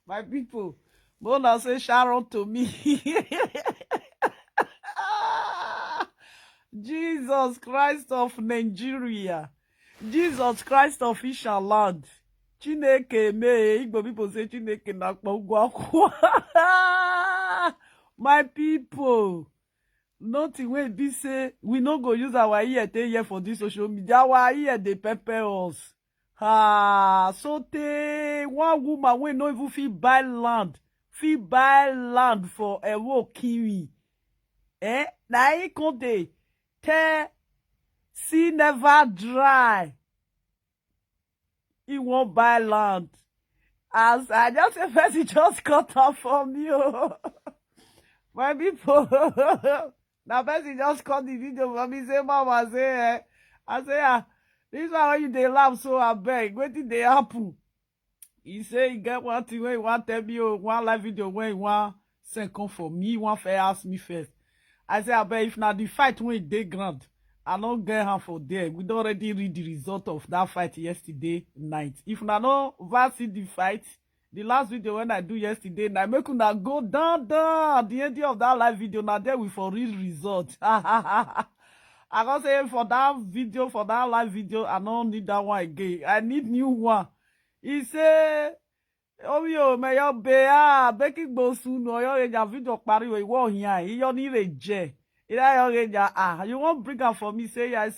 My people, Mona say Sharon to me. Jesus Christ of Nigeria. Jesus Christ of Ishaland. Chineke me. Igbo people say Chineke na kpogwa. My people. Nothing wey be say we no go use our ear take hear for this social media. Our ear dey pepper us. So one woman wey no even fit buy land for Ewo Kiwi. Na him come dey tell sea never dry. He won't buy land. As I just say first, he just cut off from you. My people. Now first he just cut the video for me. Say, Mama, say, I say, this one when you dey laugh so I beg. Wetin dey happen? He say he get one thing when he want tell me one live video when he want send come for me. He want fair ask me first. I say, I beg if na the fight when it dey grand, I don't get her for there. We don't already read the result of that fight yesterday night. If na no see the fight, the last video when I do yesterday night, make una go down at the end of that live video. Now there we for real result. I gonna say for that video, for that live video, I don't need that one again. I need new one. He say, oh yo, me yo be beki bosu no yo reja video pariwo iwo hian. Yo ni reje. You won't bring her for me, say, I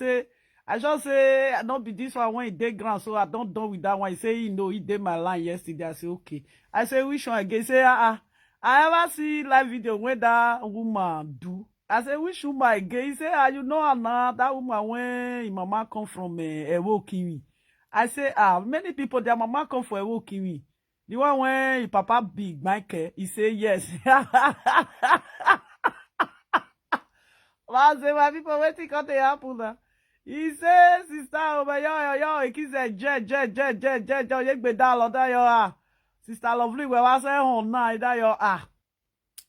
just say, I don't be this one when it dey ground, so I don't done with that one. He say, you know, he did my line yesterday. I say, okay. I say, which one again? Say, I ever see live video when that woman do. I say, which woman again? He say, you know, Anna, that woman when his mama come from Ewo Kiwi. I say, many people, their mama come from Ewo Kiwi. The one when his papa big, Michael, he say, yes. My people waiting on the happen. He says, sister, yo, he said, sister lovely, we was saying on night that yo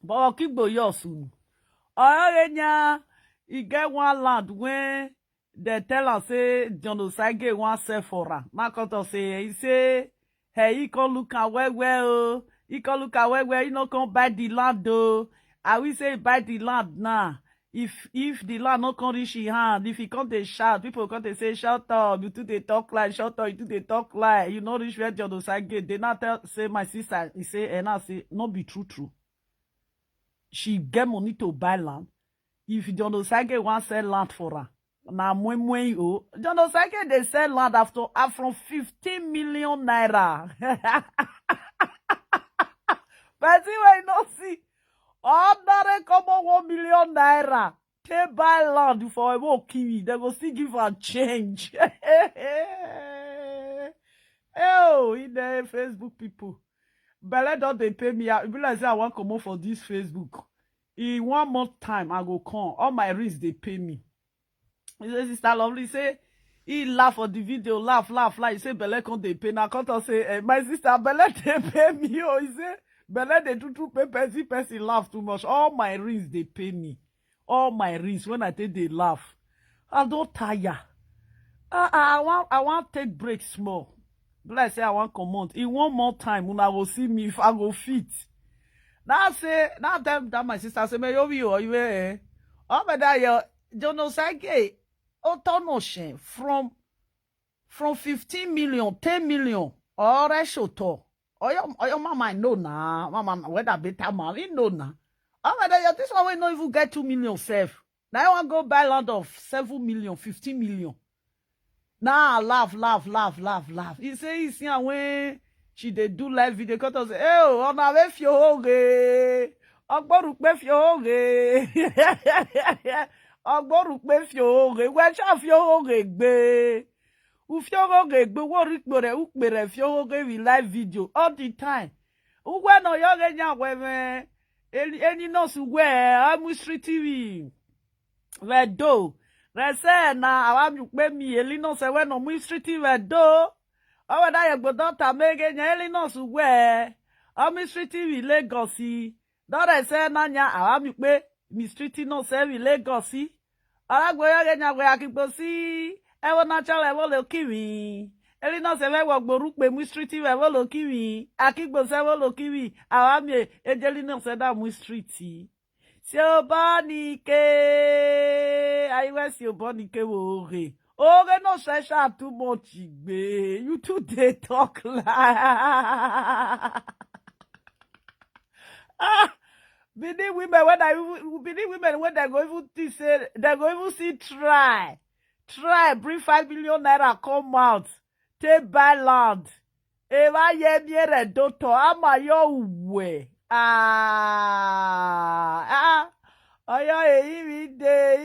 but keep go your soon. He get one land when they tell us say John Osagie one sell for her. Now say he say, hey, he can look at well, he can look at well, you know, come buy the land though. I will say buy the land now. If the land not come reach his hand, if he come to shout, people come to say, shut up, you do the talk lie, shut up, you do the talk lie, you know reach where John Osagie. They not tell say my sister, he say, and I say, not be true. She get money to buy land. If John Osagie want sell land for her, now when you John Osagie they sell land from 15 million naira. But see why you not see. Ordinary common 1 million naira. They buy land for a Kiwi. They go still give her change. Oh, in the Facebook people. Belle don't they pay me. I realize I want to come for this Facebook. In 1 month time, I go come. All my risks they pay me. He say, Sister Lovely, say, he laugh for the video, laugh. He say, Belle can't they pay. Now can't say, my sister, Belle they pay me. Oh, he say, Belle they do pay person laugh too much. All my rings they pay me. All my rings when I take they laugh. I don't tire. I want take break small. But I say I want come out. In 1 more time when I will see me if I go fit. Now that my sister say me you eh. Oh but that you don't know say autonomy from 15 million, 10 million or reshoto. Oh, your mama know na. Mama, whether better man, he know na. Oh, my God, this one will not even get 2 million safe. Now I want to go buy land of 7 million, 15 million. Now laugh. He say, he see when she dey do live video, because say, oh, on a way fiore. Ogborukpe fiore. Ogborukpe fiore. Where shall fiore be? Ufioge gbe wori kpere ukpere fioge we live video all the time. Uwe no yoge nya we eni no su we Amustri TV. We do. Rese na awami pe mi eli no se we no Amustri TV do. Owe da ye gbodo ta mege nya eli no su we Amustri TV Lagos. Do rese na nya awami pe Amustri TV no se we Lagos. Ala gbo yoge nya we akigbo si. Ewo natural level kiwi. Elina se ve wo gboru pe mu street we wo lo kiwi. Akigbo se wo lo kiwi. Awa mi ejelina se da mu street. Si o bonike. Ayi we si o bonike wo re. Ore no sesha too much igbe. You too dey talk like. Believe women when they go even say they go even see try bring 5 million naira come out take buy land. Eva ye miere doto ama yo we oyo ibi de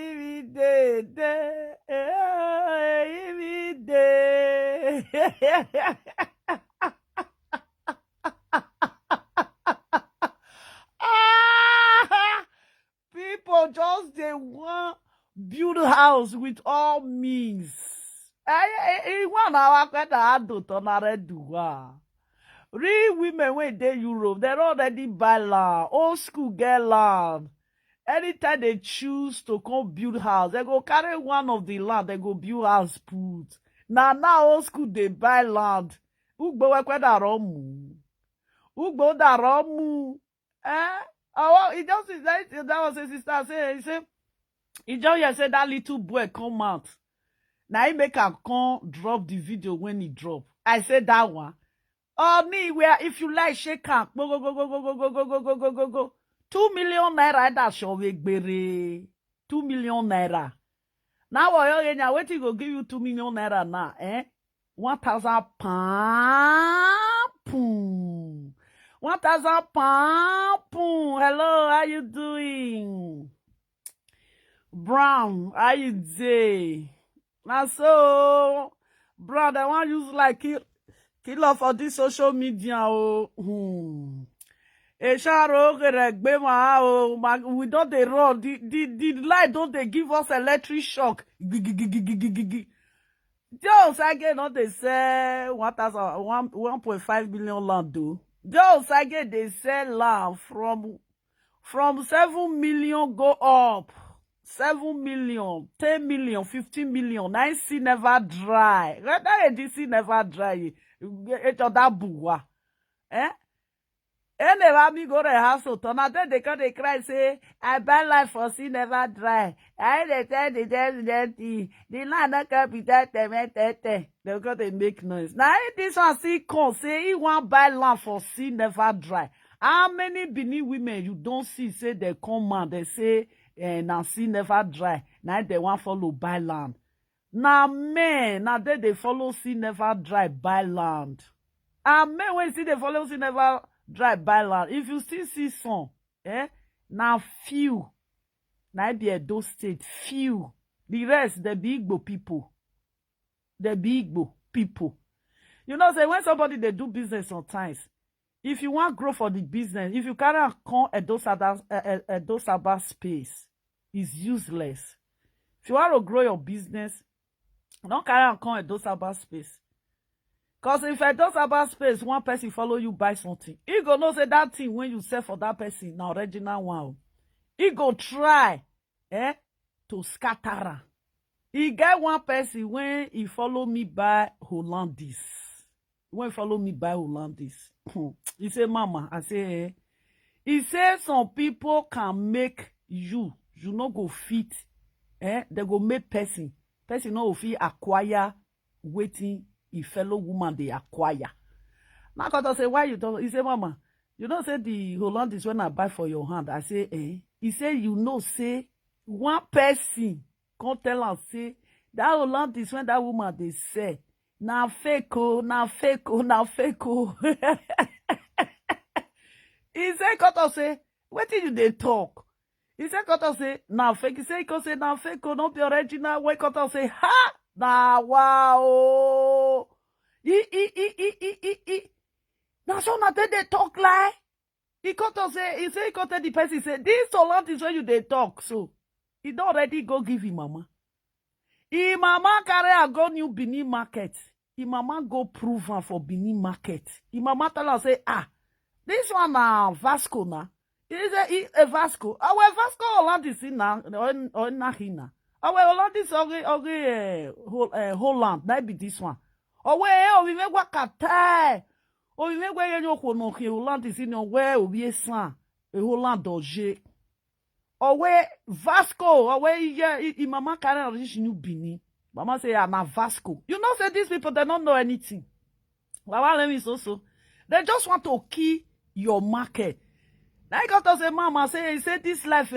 people just they want build house with all means. One hour real women when they Europe, they already buy land. Old school get land. Anytime they choose to come build house, they go carry one of the land, they go build house put. Now old school they buy land. Ugbo wekwe da romu. Ugbo da romu. Oh, he just that was his sister say, he said, he just said that little boy come out. Now he make her come drop the video when he drop. I said that one. Oh, me where if you like shake her, go. 2 million naira that show bere. 2 million naira. Now what you go give you 2 million naira now, 1,000 pound. 1,000 pound. Hello, how you doing? Brown, how you doing? Now so, Brown, I want use like kill off for this social media. We don't they run. The light don't they give us electric shock. Just again, not they say 1.5 million land do. Just again, they sell land from 7 million go up. 7 million, 10 million, 15 million. Now see never dry. That see never dry. It's that buwa. And never me go to the house so turn out they come they cry say I buy life for sea never dry. I they tell the land not can be that they go they make noise. Now this one see come say he want buy land for sea never dry. How many Benin women you don't see say they come man they say now sea never dry. Now they want follow buy land. Now men now they follow sea never dry buy land. And men when see they follow sea never dry buy land. If you still see some, now few. Now be a those state few. The rest the big Igbo people. The big Igbo people. You know, say when somebody they do business sometimes, if you want growth for the business, if you cannot come at those other space, it's useless. If you want to grow your business, don't carry on come at those other space. Because if I don't about space, one person follow you buy something. He go know say that thing when you sell for that person, now original one. He go try to scatter her. He get one person when he follow me buy Hollandis. When he follow me buy Hollandis. He say, Mama, I say, he say some people can make you no go fit. They go make person. Person no go fit acquire waiting. A fellow woman they acquire. Now I say, why you don't? He say, Mama, you don't say the Hollandis when I buy for your hand. I say, He say, you know, say one person come tell and say that Hollandis when that woman they say na fake. He say, Koto say, what did you they talk? He say, Koto say, na fake. He say, Koto say, na fake, not the original. Why Koto say, ha? Nah, wow. Now, so now they talk like. He say, the person, say, this Solant is when you they talk. So, he don't already go give him mama. He mama carry a go new Benin market. He mama go prove her for Benin market. He mama tell her, say, this one na Vasco na. He say, a Vasco. Our Vasco Holland is in na, or na hina. Our Holland is Holland, that be this one. Owe obi me gwa kata. Obi me gwa yenyo kono ke Holland is in owe obi esan. E Holland doje. Owe Vasco, owe I mama carry rich new Bini. Mama say I'm a Vasco. You know say these people they don't know anything. Mama let me so. They just want to kill your market. Now I got to say, mama, say this life,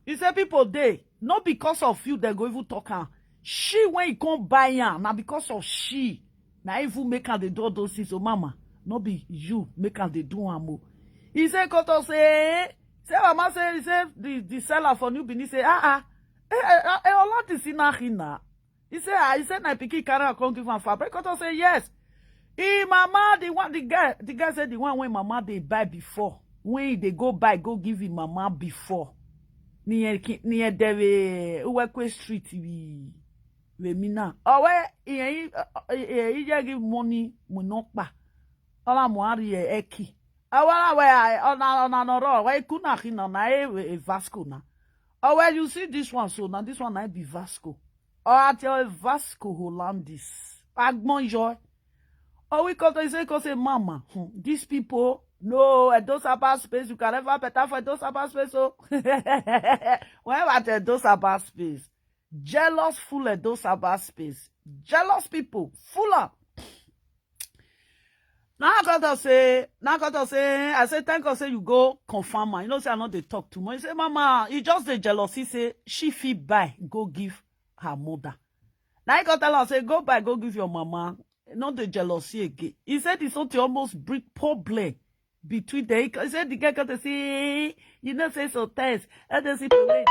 He say people they, not because of you, they go even talk her. She when you come buy her, now because of she. Now if you make her the do those things, so mama, not be you make her the do her more. He say, got to say mama say, the seller for New Benin say, a lot is in a He said, na piki carry her come give her fabric. Got to say, yes. Mama, the guy said the one when mama they buy before. When they go buy, go give him mama before. Near the Uwekwe Street we mina. Oh where he give money munokpa. Ola moari eki. Awala where on where kuna hina na Vasco na. Oh well you see this one so now this one might be Vasco. Oh I tell Vasco Hollandis. Agmon joy. Oh we say mama. These people. No, those about space. You can never better for those about space. So, whenever those about space, jealous full of those about space, jealous people full of. Now I got to say, I say, thank God, say you go confirm her. You know, say I know they talk too much. You say, mama, you just the jealousy. Say she feel buy, go give her mother. Now I got to tell her, say go buy, go give your mama. Not the jealousy again. He said it's not to almost bring problem. Between the he said the guy got to say, you know, say so test. And the people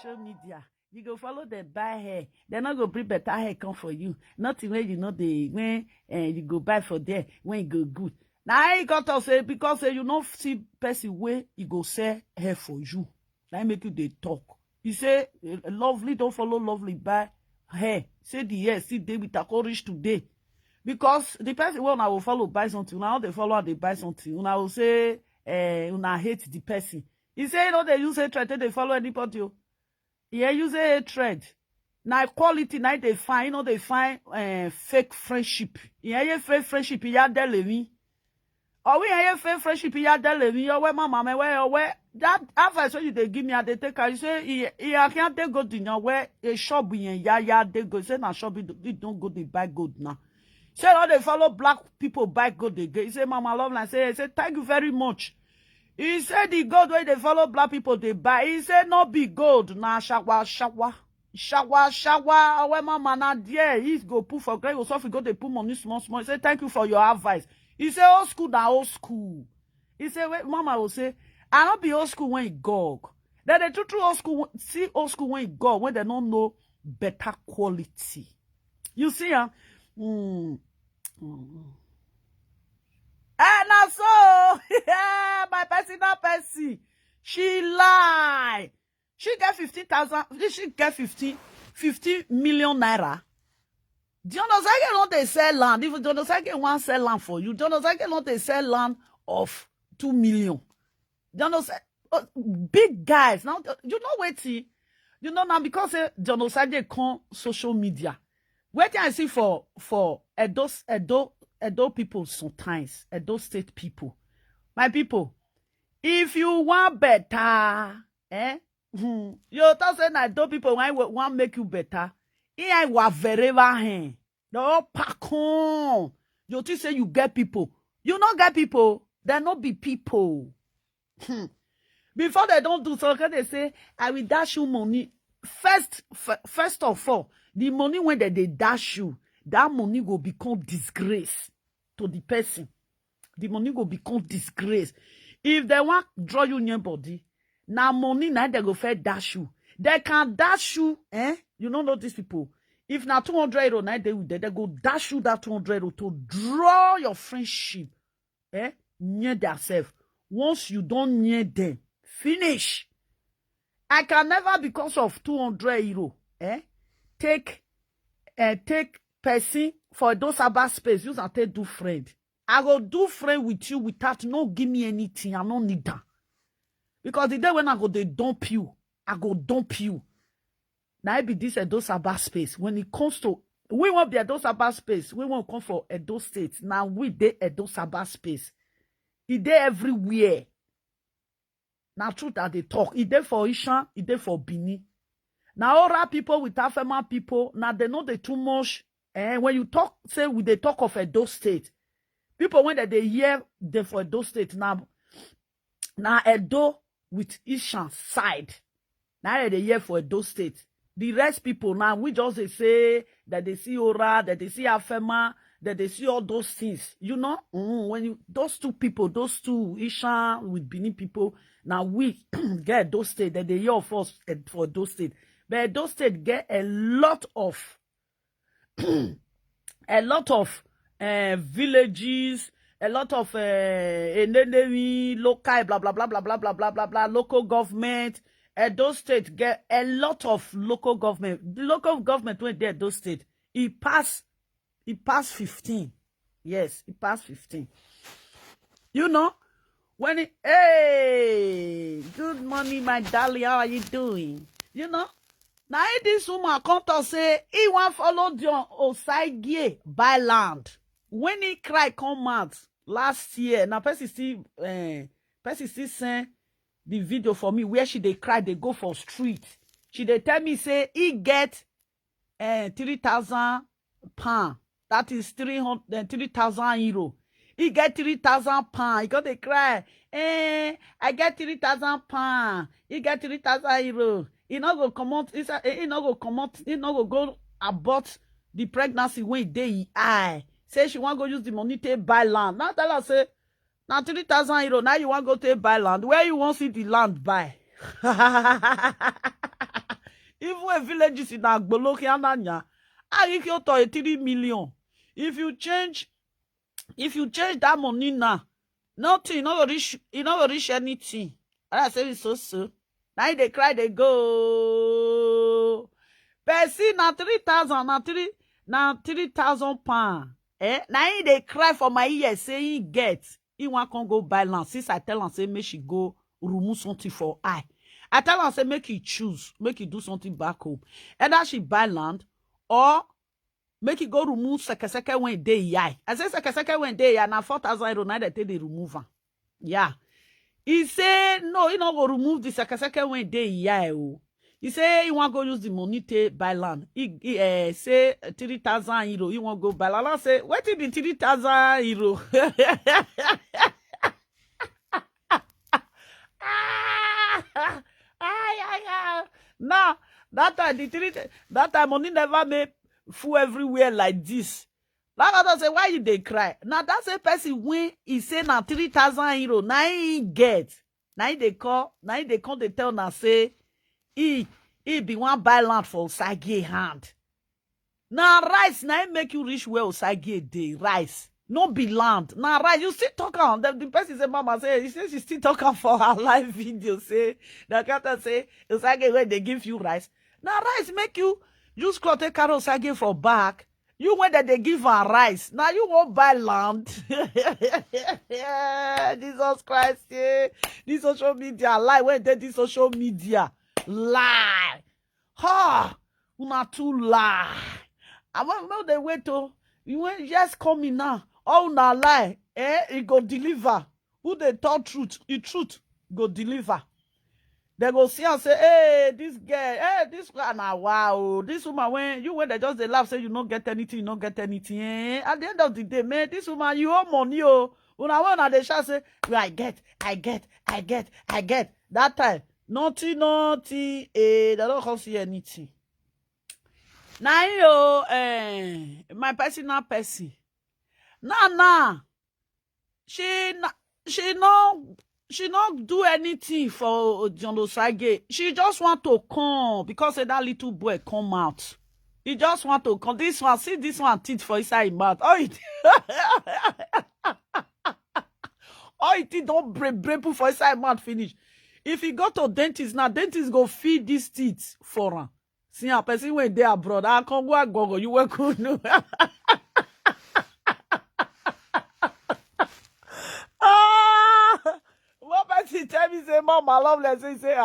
social media. You go follow them buy hair. They're not gonna bring better hair come for you. Nothing when you know the when you go buy for there when you go good. Now he got to say because you don't see person way you go sell hair for you. Now make you they talk. He say lovely don't follow lovely buy hair. Say the yes see they with a courage today. Because the person when I will follow buy something, now they follow they buy something. When I will say, I hate the person. He say, you know, they use hatred, they follow anybody. Yeah, use hatred. Now quality, now they find, you know, they find fake friendship. Yeah, fake friendship, yeah, they leave. Oh, we have fake friendship, yeah, they leave. Oh, where mama, where that advice when you they give me, they take. You say, yeah, can't they go to now where a shop in yeah, they go. Say, now shop, they don't go to buy gold now. Say all they follow black people buy gold again. He say, Mama love and say, thank you very much. He said the gold where they follow black people they buy. He said not be gold. Nah shawa. Where mama na there. He's go put for Greg so if go they put money small. He said, thank you for your advice. He said old school na old school. He said, wait, mama will say, I not be old school when you go. Then the true old school see old school when you go when they don't know better quality. You see, And so, my personal person, she lie. She get 15,000. She get 50 million naira. Do you know Osagie not they sell land? If Osagie want sell land for you, do you know Osagie not they sell land of 2 million? Do you know big guys now? You know what? You know now because Osagie come social media. What I see for Edo people sometimes, Edo state people. My people, if you want better, you don't say that Edo people want make you better. I was very bad. No pakon. You just say you get people. You not get people. They not be people. Before they don't do so, they say, I will dash you money. First of all, the money when they dash you, that money will become disgrace to the person. The money will become disgrace. If they want draw you in your body, now money now they go fair dash you. They can dash you, You don't know these people. If now 200 euro now they go dash you that 200 euro to draw your friendship, near themselves. Once you don't near them, finish. I can never because of 200 euro, take person for those about space. Use and take do friend. I go do friend with you without no give me anything. I don't need that. Because the day when I go they dump you, I go dump you. Now it be this those about space. When it comes to We won't be Edo Sabah space. We won't come for Edo State. Now we dey Edo Sabah space. It dey everywhere. Now truth that they talk. It dey for Ishan, it dey for Bini. Now all people with Afema people, now they know they too much. And when you talk, say we they talk of Edo State, people when they hear they for Edo State now Edo with Ishan side. Now they hear for Edo State. The rest people now we just they say that they see Ora, that they see Afema, that they see all those things. You know, when you those two people, those two Ishan with Bini people, now we get Edo State that they hear of us for Edo State. But Edo State get a lot of villages, a lot of local blah blah blah blah blah blah blah blah blah local government. Edo State get a lot of local government. The local government went there Edo State. It passed 15. Yes, it passed 15. You know, when it, hey, good morning, my darling. How are you doing? You know, now this woman come to say he want follow Dion Osagie buy land. When he cry come out last year, now person still send the video for me where she they cry, they go for street. She they tell me say he get 3,000 pounds. That is 3,000 euro. He get 3,000 pounds. He got they cry. I get 3,000 pounds. He get 3,000 euro. He not go come out. He not go come out. He not go abort the pregnancy when they eye. Say she want go use the money to buy land. Now tell her say now 3,000 euro. Now you want go to buy land. Where you want see the land buy? Even a village is in Agboloki Ananya, I give you to 3 million. If you change that money now, nothing, you not reach anything. I say it's so. Now they cry, they go. But see, now 3,000, now 3,000 pounds. Now they cry for my ear, say he want to go buy land. Since I tell him, say, make she go remove something for I tell her, say, make he choose, make he do something back home. Either she buy land, or make he go remove second when day yai. I say second when day yai, now 4,000 euro, now they take the remover. Yeah. He say, no, he not go remove the second when day yai. He say, he want go use the money to buy land. He say 3,000 euro, he want go buy land. I say, what is the 3,000 euro? Now, that time money never made full everywhere like this. Like I say, why you they cry? Now that's a person when he say now 3,000 euro, now he get. Now they come, they tell now say he be one buy land for Osagie hand. Now rice, now he make you reach where Osagie dey rice. No be land. Now rice, you still talk on. The person say, Mama say, he says she still talking for her live video. Say, the character say, Osagie where they give you rice. Now rice make you use cloth take carry Osagie for back. You when that they give her rice. Now you won't buy land. Yeah, Jesus Christ, yeah. This social media lie. When they this social media lie. Ha! Una too lie. I want know the way to you went just coming now. Oh na lie. It go deliver. Who they tell truth? The truth go deliver. They go see and say, hey, this girl, hey, this one, wow, this woman, when they just they laugh, say you don't get anything, you don't get anything. At the end of the day, man, this woman, you owe money, oh. When they shall say, well, I get. That time, naughty, they don't come see anything. Now, my personal person. Nah, she not do anything for Dion Osagie. She just want to come because that little boy come out. He just want to come. This one, see this one teeth for inside his mouth. Oh, it don't break for inside mouth finish. If he go to dentist now, dentist go feed these teeth for him. See a person when they abroad, I come go, you work good. She tell me say, Mom, I love let's say,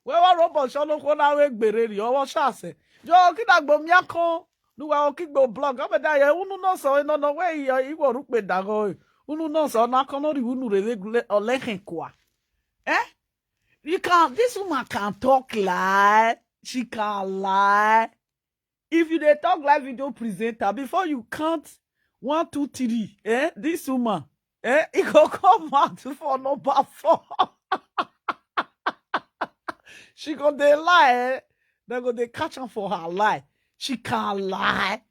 where robot shall look on our berry or what shall say? Joe, kid, I go, Miako, No wa okigbo blog. Ome da ye unu no so no we iwo rukpe dago. Unu no so na kono ri unu re olehen kwa. Eh? This woman can talk lie. She can lie. If you dey talk live video presenter, before you count 1, 2, 3, this woman, it go come out for number 4. She go dey lie, they go dey catch her for her lie. She can lie.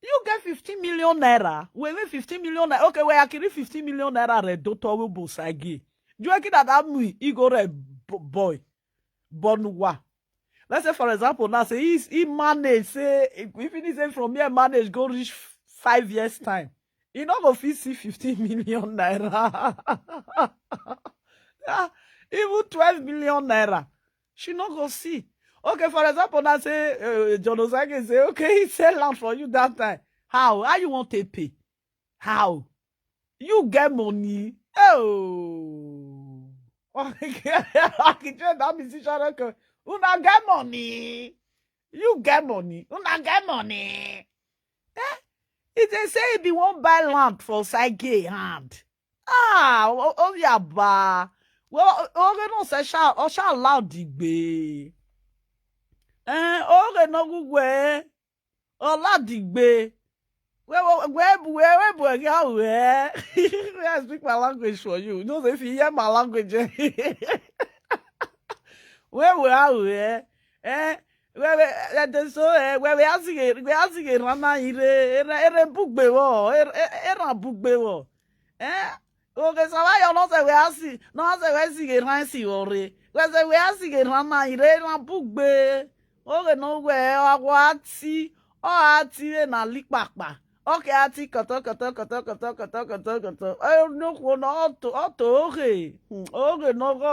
You get 15 million naira. Wait, 15 million naira. Okay, wait, I can 15 million naira re doctor will Osagie. Do you think that me, he go re boy, bonwa. Let's say, for example, now say he manage, say if he say from here manage go reach 5 years time, he not go fit see 15 million naira. Even 12 million naira, she not go see. Okay, for example, now say John Osagie say, okay, he sell land for you that time. How you want to pay? How? You get money. Oh. I can tell that musician. Una get money. You get money. Una get money. It they say if you won't buy land for Osagie hand. Oh yeah, ba. Well, no say shall loud digbe. No go way. Loud digbe. Where I speak my language for you. You know if you hear my language. Where we are, where we asking Rana ere bugbe wo, era bugbe wo. Okay, so why you not say we asking, no say we asking Ransi ore. We say we asking Rana era bugbe. Okay, no we awati, o ati na likpakpa. Okay, ati koto. No no okay. Okay, no go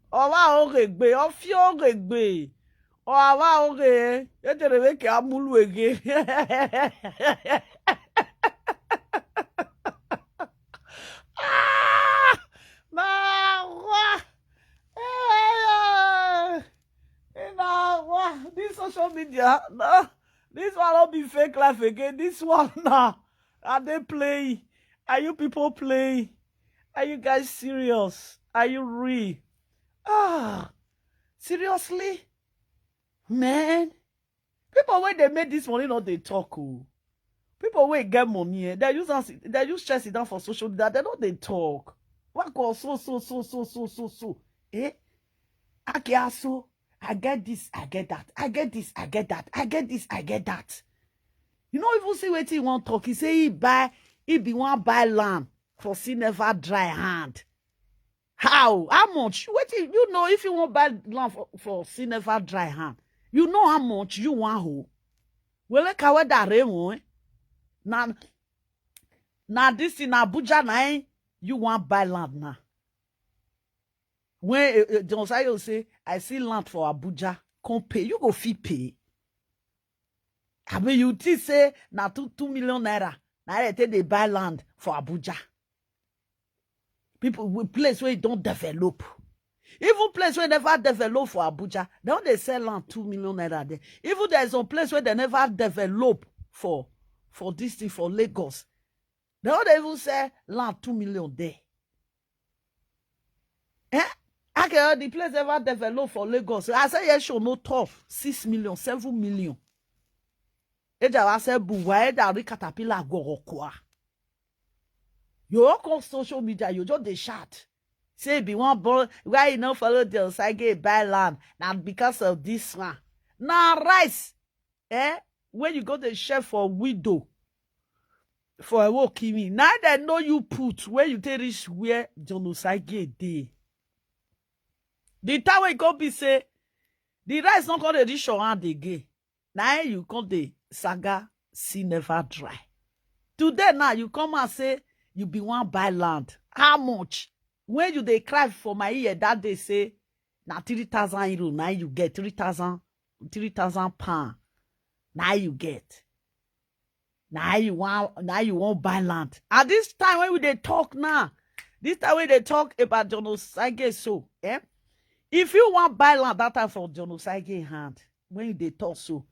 Owa oregbe, ofi oregbe. Owa ore, etere ke amulu ege. This social media, no, this one will be fake life again. This one now, are they playing? Are you people playing? Are you guys serious? Are you real? Seriously? Man. People when they made this money, not they talk. People when get money, they use stress it down for social media, they don't they talk. What go so. I get this, I get that. I get this, I get that. I get this, I get that. You know, if you see what he want talk, he say he be want buy land for see never dry hand. How much? Wait, you know if you want buy land for see never dry hand, you know how much you want who? Well, like how that remo. Now this in Abuja now, you want buy land now. When John Osagie say, I see land for Abuja, come pay, you go fee pay. I mean, you think say now 2 million naira. Now they buy land for Abuja. People with place where you don't develop. Even place where never develop for Abuja, don't they sell land 2 million naira there. Even there's some place where they never develop for this thing for Lagos. They don't even sell land 2 million there. Okay, the place ever develop for Lagos. I say yes, show no tough 6 million, 7 million. Eja wa se buwa eja ri caterpillar go okwa. You all on social media, you just the shout. Say be one boy, why you not follow the Osagie buy land? Now because of this one. Now rice. When you go to chef for widow, for a walk me. Now they know you put where you take reach where John Osagie dey. The time when you go be say, the rice not gonna reach your hand again. Now you come the saga see never dry. Today now you come and say you be one buy land. How much? When you they cry for my ear that they say now 3,000 euro, now you get 3,000 pounds. Now you get. Now you want buy land. At this time when they talk now, this time when they talk about John Osagie so, if you want buy land that time for John Osagie hand, when they talk so,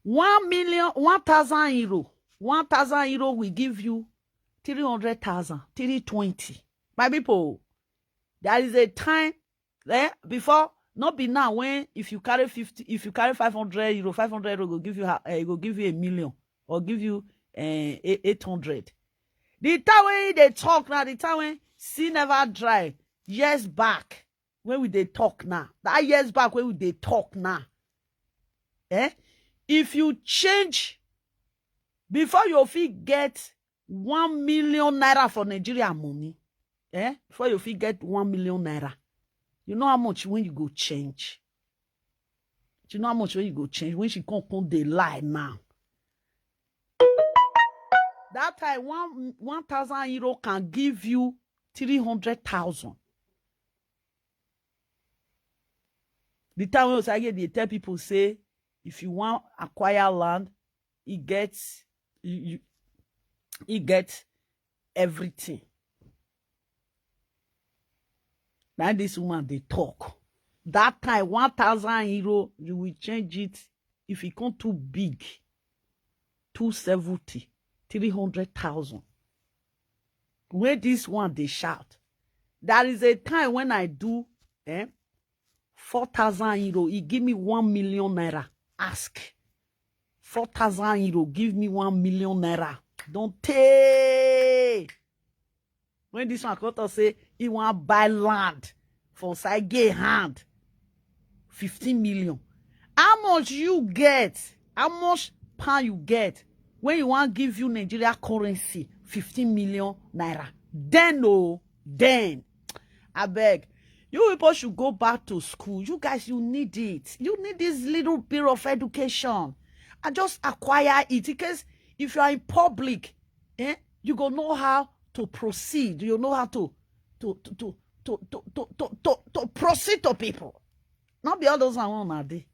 1 million, 1,000 euro. 1,000 euro will give you 300,000, 320. My people, there is a time before, not be now when if you carry 50, if you carry 500 euro, 500 euro will give you a million or give you 800. The time when they talk now, the time when sea never dry, years back, when we they talk now, that years back when we they talk now, if you change before your fee get 1 million naira for Nigeria money, before your fee get 1 million naira, you know how much when you go change? You know how much when you go change? When she come they lie now. That time 1,000 euro can give you 300,000. The time when Osagie they tell people say, if you want acquire land, it gets everything. Now this woman they talk. That time 1,000 euro, you will change it if it come too big. 270, 300,000. When this one they shout, there is a time when I do 4,000 euro, he give me 1 million naira. Ask 4,000 euro, give me 1 million naira. Don't take. When this one come to say he want buy land for Osagie hand, 15 million. How much you get? How much pound you get when you want give you Nigeria currency 15 million naira? Then I beg. You people should go back to school. You guys, you need it. You need this little bit of education. And just acquire it. Because if you are in public, you go know how to proceed. You know how to proceed to people. Not be all those one now dey.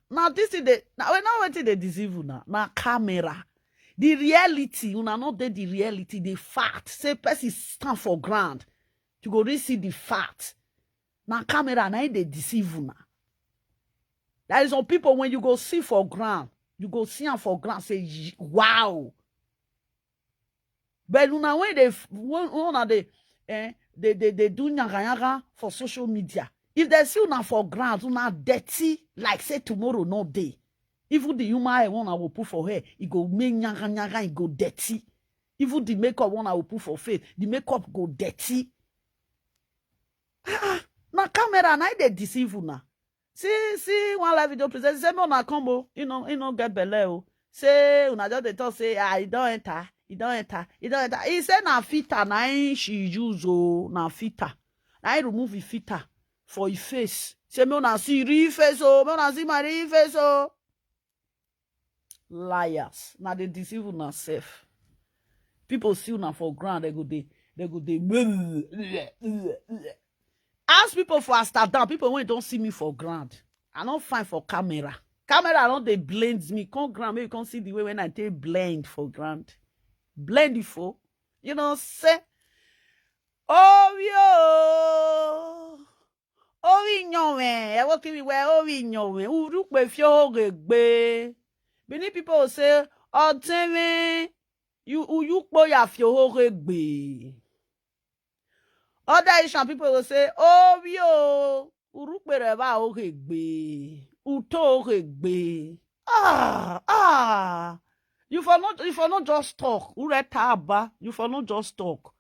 Now this is the now waiting they deceive you now. Now camera. The reality, you know not the reality, the fact. Say person stand for ground. You go really see the fact. Now camera now they deceive you now. There is some people when you go see for ground, you go see them for ground, say wow. But now when they do nyaga for social media, if they see you for ground, you not dirty like say tomorrow no day. Even the human one I will put for her, it go make nyaga, it go dirty. Even the makeup one I will put for face, the makeup go dirty. Now camera now they deceive you now. See one live video present say no na combo, you know get belle. Say una just they talk say it don't enter. He say na filter na she use na filter. Na remove the filter for his face. Say me una see real face me una see my real face Liars. Now they deceive una self. People see una for ground they go ask people for Amsterdam. People when don't see me for ground. I don't find for camera. Camera don't they blend me. Come ground, maybe you can't see the way when I take blend for ground. Blend it for. You know, say. Oh nyowe. I walk in where oh nyowe. Urukwe fyo regbe. Many people say, oh teme. You ya fyo regbe. Other Asian people will say, oh, yo, urukbereba oregbe, uto oregbe. You for not just talk. Uretaba, you for not just talk.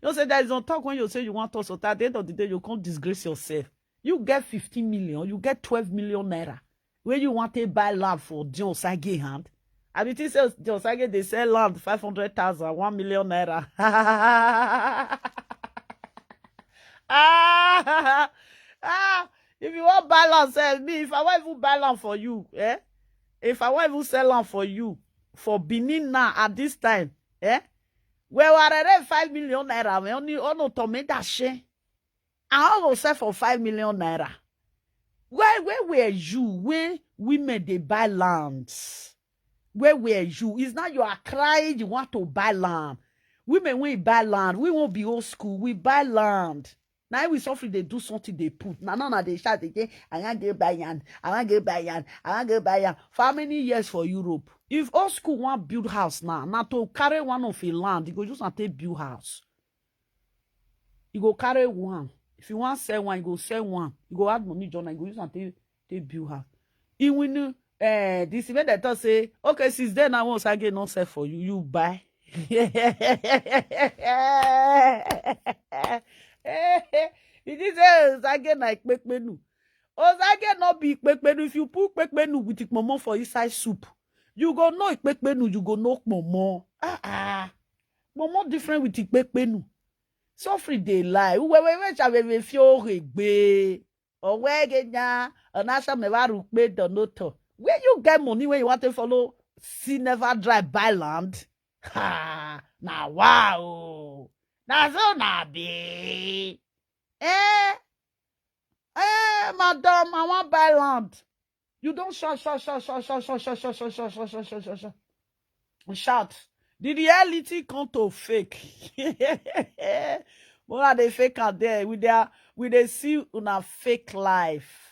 You know, say there is no talk when you say you want to, so at the end of the day, you can't disgrace yourself. You get 15 million, you get 12 million naira. When you want to buy land for Dion Osagie hand, I mean, it says Dion Osagie, they sell land 500,000, 1 million naira. If you want balance, me, if I want even balance for you, if I want even sell land for you, for Benin now at this time, where we are 5 million naira, we only to make that share. I will sell for 5 million naira. Where were you when women they buy lands? Where were you? It's not you are crying, you want to buy land. Women when buy land, we won't be old school, we buy land. Now we suffer, they do something, they put. Now they shout again, I want to get buy yan, I want to get buy yan, I want to get buy yan. For how many years for Europe? If old school want build house now to carry one of a land, you go just want to build house. You go carry one. If you want sell one, you go sell one. You go add money, John, and you go just want to build house. Even this event that does say, okay, since then I won't get no sell for you, you buy. It is Osagie like quick menu. Osagie not be quick menu. If you put quick menu with the momo for inside soup, you go know quick menu, you go know momo. Momo different with the quick menu. So free they lie. We have feel regbe. Or where genya, an asha never made the noto. Where you get money when you want to follow? See never drive by land. Ha! Now wow! Now so na be. Madam, I want buy land. You don't shout. Shout. The reality come to fake. What are they fake out there with they see una fake life?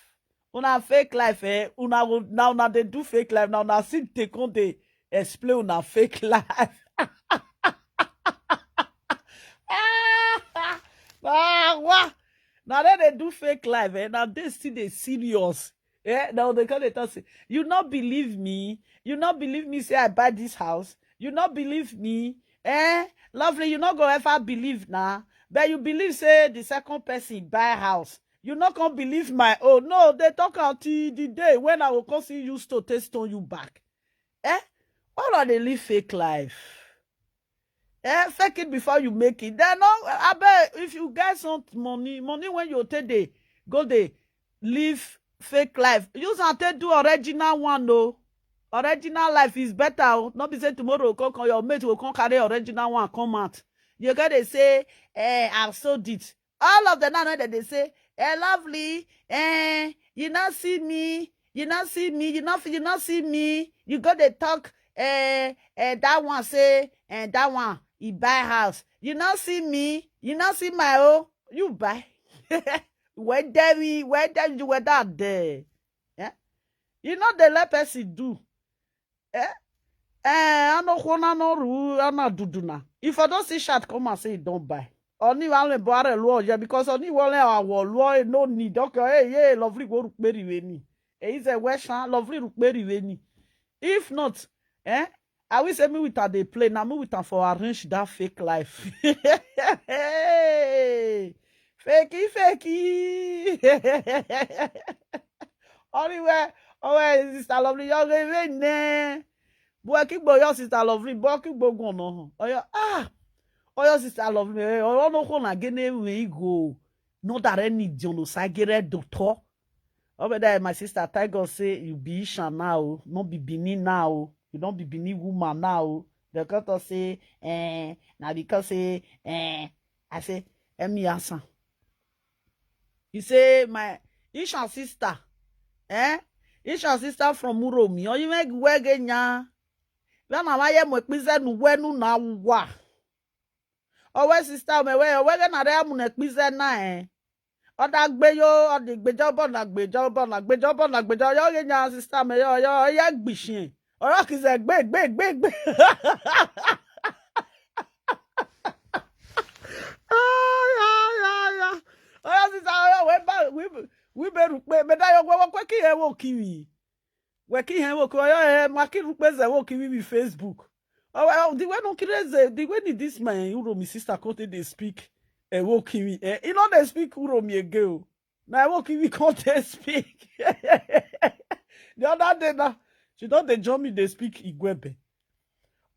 Una fake life, now they do fake life. Now see they come they explain una fake life. What? Now that they do fake life, now they see they serious. Now they come they tell say, you not believe me? You not believe me? Say I buy this house. You not believe me? Lovely, you not gonna ever believe now. But you believe say the second person buy house. You not gonna believe my own. No, they talk until the day when I will come see you to test on you back. Why do they live fake life? Fake it before you make it. Then no, I bet if you get some money when you take the go they live fake life. You can't do original one though. Original life is better. Not be say tomorrow your mate will come carry original one come out. You gotta say, I've sold it. All of the now that they say, lovely, you not see me, you not see me, you not see me. You gotta talk, that one say, and that one he buy house. You not see me, you not see my own, you buy. Where you were that there? Yeah, you know the let person do. I no duduna. If I don't see shot, come and say don't buy. Only one borrow law, yeah, because only one our law no need. Okay, hey, lovely go to very weni. It's a western lovely to very weni. If not, I will say me with the play. Now me with for arrange that fake life. Hey, fakey. Anyway, sister lovely, you're going boy keep boy your sister lovely, boy keep go no. Oh your sister lovely. Oh no go na gene we go. No that any Dion Osagie doctor. Oh but my sister Tiger say you be Isha now, not be Benin now. You don't be Benin woman now. The doctor say now because say I say me answer. You say my Isha sister. Isha sister from Uromi. Or you make wegenya. When I am with Pizza Nuenu now, wa. Oh, sister, me way, we're gonna have a pizza na. Or that beyo, or the bejob, like bejob, sister, me, or your yak bishin. Or rock is a big. Oh, sister, we better, but I will quickly have kiwi. Working him market request working with Facebook. Oh well, the way no crazy, the way this man Uromi sister content they speak working with you know they speak Uromi a girl. Now working with content speak. The other day now, she don't they join me they speak Igwebe.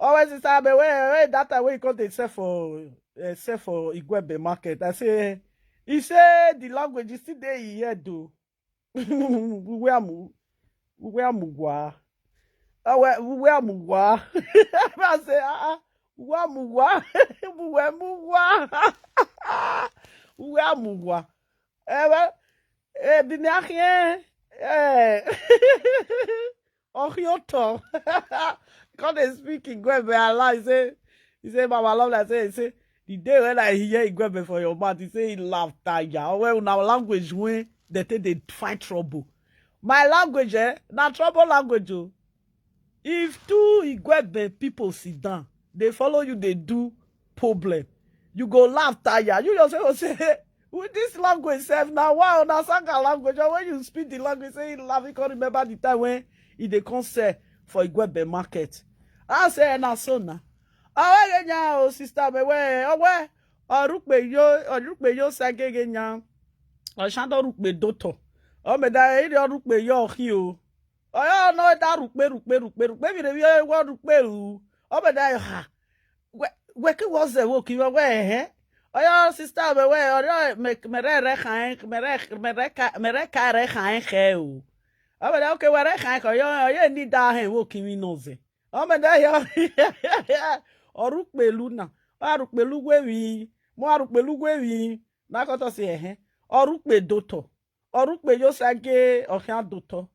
Always sister be where that way content sell for Igwebe market. I say he say the language is still there here though. Where mugwa? Where mugwa? I say, where mugwa? Where mugwa? Binachien. Oh, your Quand they speak in Gwebe Allah, he say, Mama Love, he say, The day when I hear Igwebe for your mouth, he say he laugh tire. Well, now language when they take they find trouble. My language, na trouble language. Oh. If two Igwebe people sit down, they follow you, they do problem. You go laugh tire. You yourself will say, with this language, self now, wow, now Sanga language. And when you speak the language, say you laugh, you can remember the time when they come say for Igwebe market. I say, na so na. Awe nya o sister me we owe orukpe yo sagege nya o shando rukpe doto o me da iri orukpe yo hi o oyo no da rukpe mi re we wo rukpe u o me da ha we ki was the wo ki we he oyo sister me we oyo me re khan me re ka re khan he o o me da okay we re khan ko yo ni da he wo ki mi no ze o me da yo orukpelu na arukpelu gwewi mo arukpelu gwewi na koto si orukpe doto orukpe yo sage okan doto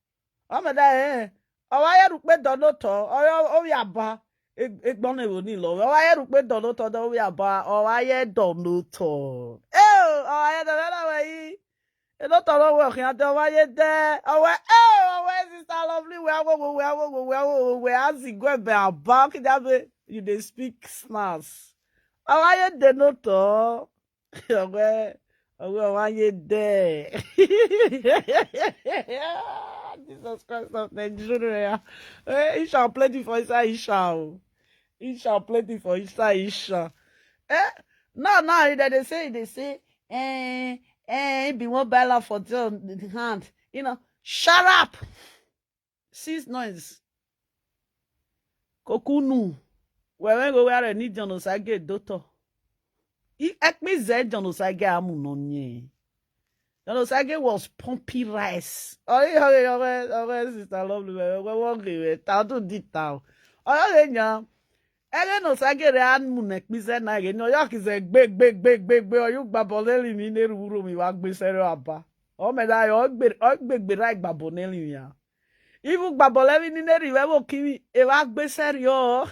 ameda owa rukpe donoto o ya ba egbon ewo ni lo owa rukpe donoto do ya ba owa ye donoto owa ye donoto we no toro we okan do owa ye de owa sister lovely we azigwebe aba kidabe. You dey speak snars. Awaye de no to. Awaye de. Jesus Christ of Nigeria. He shall plenty for Isha Isha. He shall plenty for Isha Isha. No, they say, be one bella for the hand. You know, shut up. Cease noise. Kokunu. When go where ni Dion Osagie doctor. He act me said Dion Osagie amunonye. Dion Osagie was pumping rice. Oh, sister lovely. We walk away. Tao di tao. Oh, nya. Dion Osagie re amunek mi said na ge. No yak is a big. Oh, you baboneli mi ne ruru mi wa gbe sere aba. Oh, me da yo gbe right baboneli ya. Even Babolevi ni neri wewo kimi e wa gbe serio.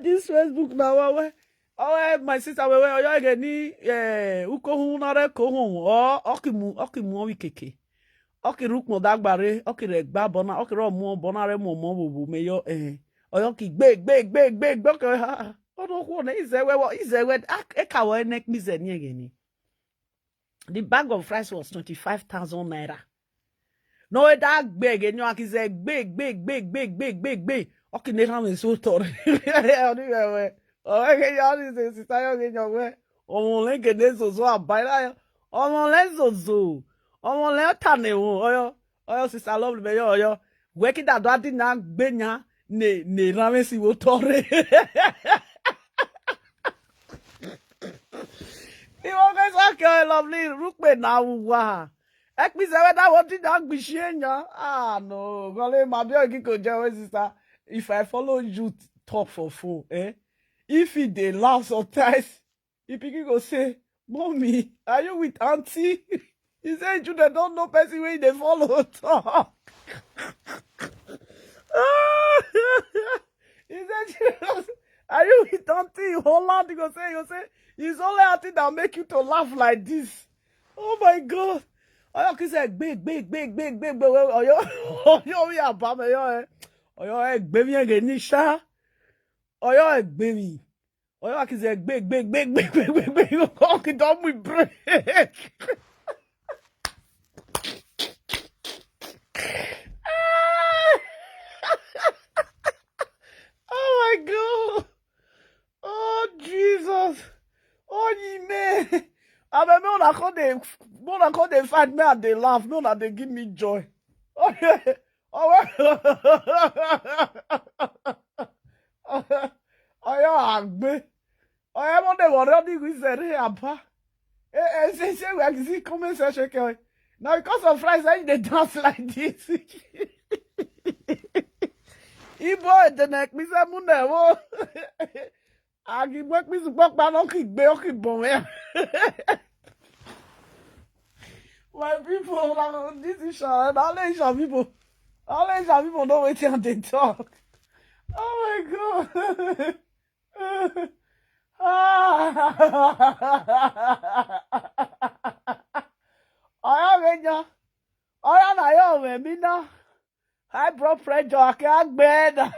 This Facebook now my sister we oyo ge ni ukohun na re kohun okimu wi keke. Okirukmo dagbare okire bona okiro mu bona re mo wo meyo oyo ki gbe the bag of rice was 25,000 naira. No, that big, and you can say big. Okay, never me so tall. Oh, okay, y'all is sister in your way. Oh, link and this was what by that. Oh, lenzo. Oh, letane. Oh, sister love me. Yo, working that daddy na benya ne ramesi wo tore. You always okay, lovely. Rukbe na wa. Ek mi se that what did that be shenya? Ah no, gole ma bi ogi ko je sister. If I follow you talk for phone, if he dey laugh sometimes, if he go say, "Mommy, are you with auntie?" He said, "You don't know person where they follow talk." He said, "Are you with auntie?" Holland, he go say, it's only auntie that make you to laugh like this. Oh my God. Oyo ki say big. Oyo we abame yo. Oyo egbe mi ege ni sha. Oyo egbe mi. Oyo ki say big. O ki don mu break. Oh my God. Oh Jesus. Oh ye man. I mean, me una call they fight me and they laugh. Me una they give me joy. Oh yeah. Oh yeah, agbe. Oh yeah, mon de worry we say re apa. Say we can see comment section ke. Now because of fries, they dance like this. Ibo the neck me say mu na wo. Agi work me support ba no ki gbe o ki bon me. My people, this is Sharon. All Asian people know what they talk. Oh my God. Ọ̀yá náà yóò wẹ̀ mí ná. High blood pressure àkẹ́ àgbẹ̀ náà.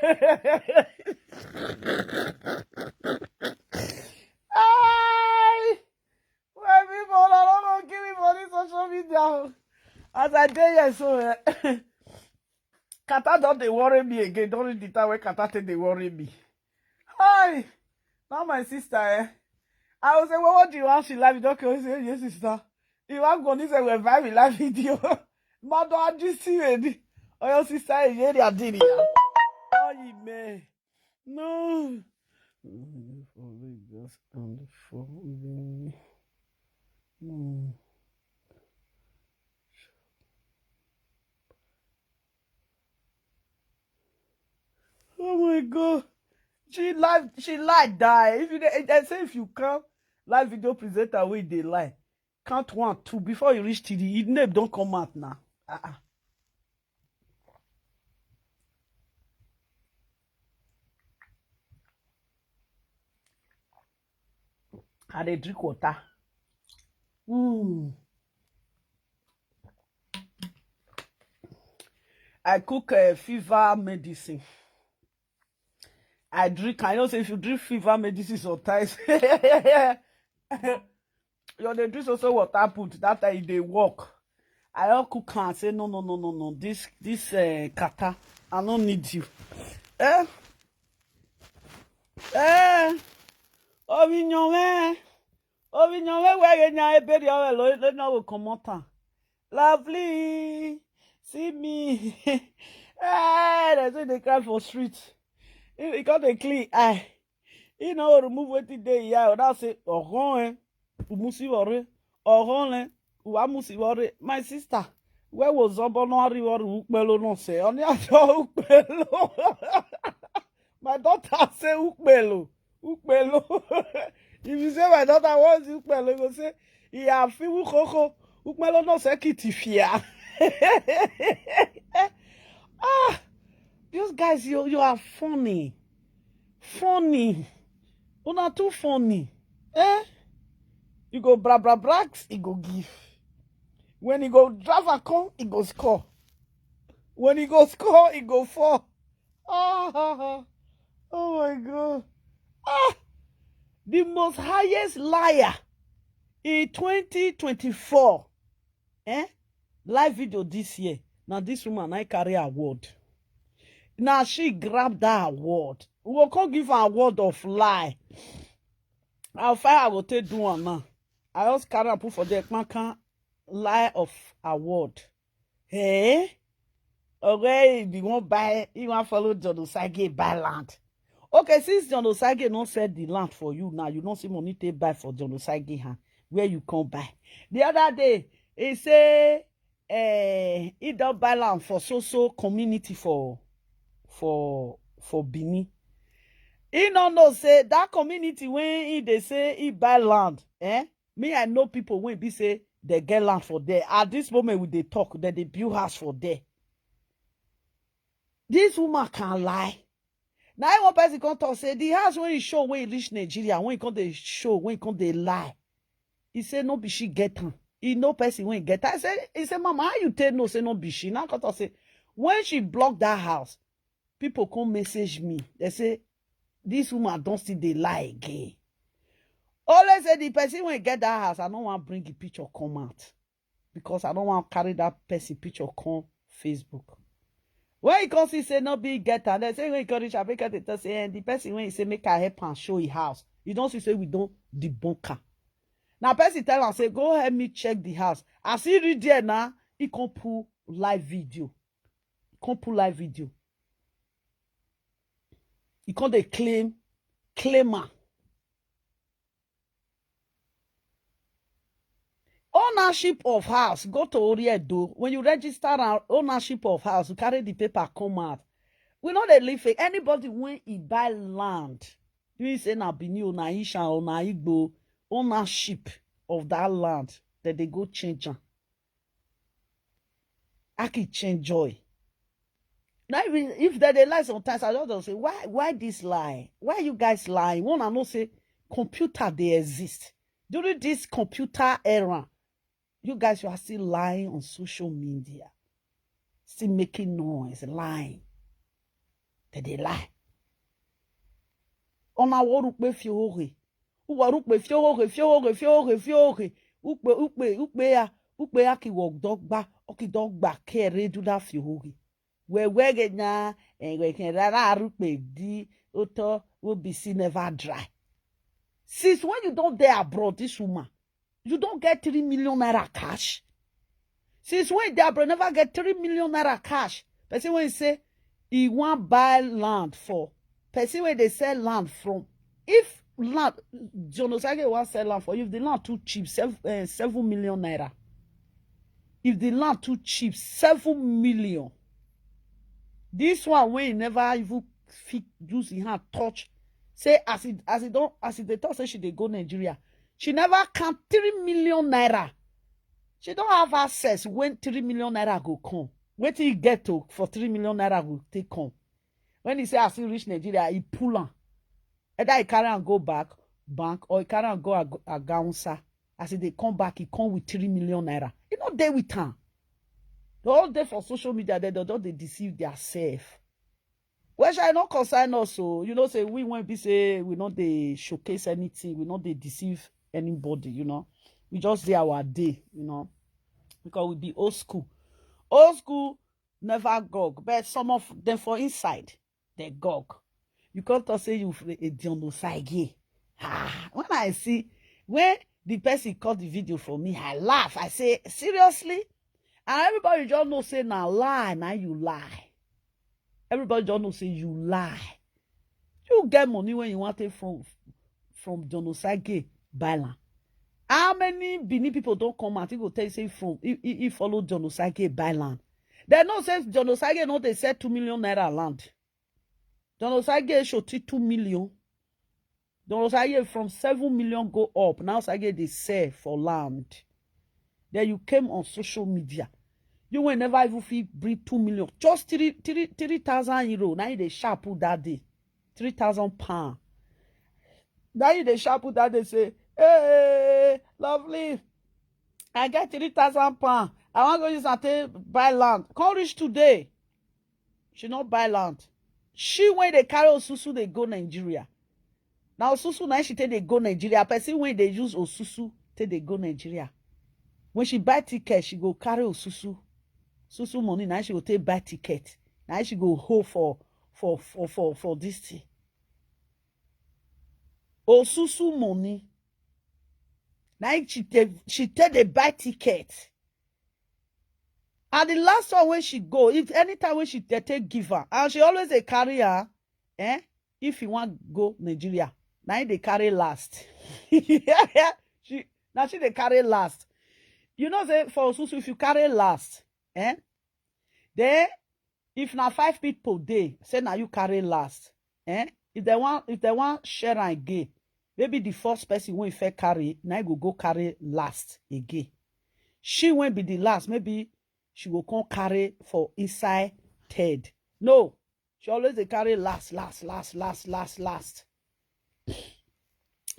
When people don't give me for this social media. As I tell you, so Kata don't they worry me again. During the time when Kata they worry me. Hi, now my sister. I was say, well, what do you want? She live video. Okay, say yes, sister. You want go this way live live video. Mother, I just see it. Oh, your sister is here. They are doing it. Oh, you man. No. Just on the phone. Oh my God. She lied die. If you they say if you come live video presenter way they lie. Count 1, 2 before you reach TD. His name don't come out now. I dey drink water. I cook fever medicine. I drink. I know say if you drink fever medicine sometimes, your the drink also water put that time they work. I all cook and say no. This kata, I don't need you. Ovinyome, where you now? Baby, let know come on. Lovely, see me. That's why they cry for streets. He got a clean eye. You know, remove what they yeah. That's it. My sister, where was Zobonari or Ukbelo? No say, only I saw Ukbelo. My daughter say Ukbelo. If you say my daughter wants Ukbelo, you go say, yeah, feel Koko. Ukbelo no say Kitifia. Those guys, you are funny. Funny. You're not too funny. You go brax, he go give. When he go drive a con, he go score. When he go score, he go fall. Oh my God. The most highest liar in 2024. Live video this year. Now this woman, I carry award. Now she grabbed that award. We will come give her award of lie. I'll fire I will take do one now. I just carry and put for the man lie of award. Hey? Okay, if you want buy, you want follow John Osagie buy land. Okay, since John Osagie don't sell the land for you now, you don't see money to buy for John Osagie hand. Where you come buy. The other day, he say he don't buy land for so community for Benin. He no know say that community when they say he buy land, me I know people when be say they get land for there. At this moment when they talk, that they build house for there. This woman can't lie. Now one person can talk say the house when he show when he reach Nigeria, when he come they show, when he come they lie. He say no be she get her. He no person when he get her. He say mama, how you tell no say no be she? Now can talk say when she block that house, people come message me. They say this woman don't see the lie again. Always say the person when get that house, I don't want to bring the picture come out. Because I don't want to carry that person picture come Facebook. When he comes, he say no be get her. They say when he come reach Africa, they say and the person when he say make her help and show his house. You don't see say we don't debunk her. Now person tell her say go help me check the house. As he read there now, he can pull live video. He can't they claimer. Ownership of house, go to Oriedo. When you register an ownership of house, you carry the paper, come out. We know they live fake. Anybody when he buy land, you say na Benin, na Isha, or na Igbo, ownership of that land, that they go change am. I can change joy. Now, if they lie sometimes, I don't say, why this lie? Why you guys lying? One, I know say, computer, they exist. During this computer era, you guys, you are still lying on social media. Still making noise, lying. They lie. On a work fiore. Uwarukpe fiore. Ukpe aki wok dogba kere do that fiore. We get na and we can rukpe di oto will be seen never dry. Since when you don't there abroad, this woman, you don't get 3 million naira cash. Since when they abroad never get 3 million naira cash. Person when you say he want buy land for, person when they sell land from, if land, John Osagie want sell land for, if the land too cheap, 7 million naira. If the land too cheap, 7 million. This one when he never even use his hand touch. Say as they thought say she they go Nigeria. She never count 3 million naira. She don't have access when 3 million naira go come. Wait till he get to for 3 million naira go take come. When he say as he reach Nigeria, he pull on. Either he carry and go back bank or he carry and go a Gaunsa. As they come back, he come with 3 million naira. He not there with her. The whole day for social media, they deceive themselves. Well, shall not concern us, so you know, say we won't be say we not they showcase anything, we not they deceive anybody, you know. We just do our day, you know, because we be old school. Old school never gog, but some of them for inside they gog. You can't say you a Dion Osagie. When I see when the person cut the video for me, I laugh. I say seriously, and everybody just know say now lie, now you lie. Everybody just know say you lie. You get money when you want it from Dion Osagie Bailan. How many Benin people don't come out? He go tell you say from he follow Dion Osagie Bailan. They know say Dion Osagie not they said 2 million naira land. Dion Osagie show 2 million. Dion Osagie from 7 million go up. Now Osagie they sell for land. Then you came on social media. You will never even feel bring 2 million. Just 3,000 euro. Now you they sharp that day. 3,000 pounds. Now you they sharp that day say, hey, lovely. I get 3,000 pounds. I want to go use and buy land. Can't reach today. She not buy land. She when they carry Osusu, they go Nigeria. Now Osusu now she take they go Nigeria. Person when they use Osusu, take they go Nigeria. When she buy ticket, she go carry Osusu. Susu money now she go take buy ticket. Now she go hold for this thing. Osusu money. Now she take the buy ticket. And the last one when she go, if anytime when she take give her, and she always they carry her, if you want go Nigeria, now they carry last. She they carry last. You know say for Osusu, if you carry last, then if now 5 people dey, say now you carry last, if they want share and gay, maybe the first person when you carry, now you go carry last again. She won't be the last, maybe she will come carry for inside third. No, she always they carry last.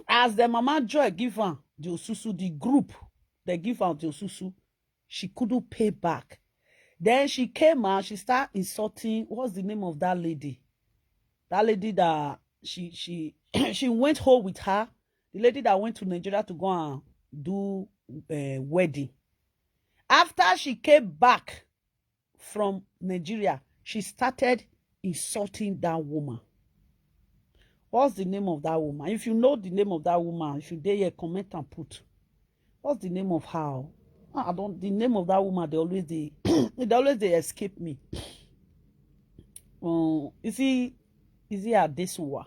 As the mama Joy give her the Osusu, the group they give her the Osusu, she couldn't pay back. Then she came out, she started insulting. What's the name of that lady? That lady that she went home with her. The lady that went to Nigeria to go and do wedding. After she came back from Nigeria, she started insulting that woman. What's the name of that woman? If you know the name of that woman, if you dare here, comment and put. What's the name of her? I don't. The name of that woman, they always they escape me. Is he Adesuwa?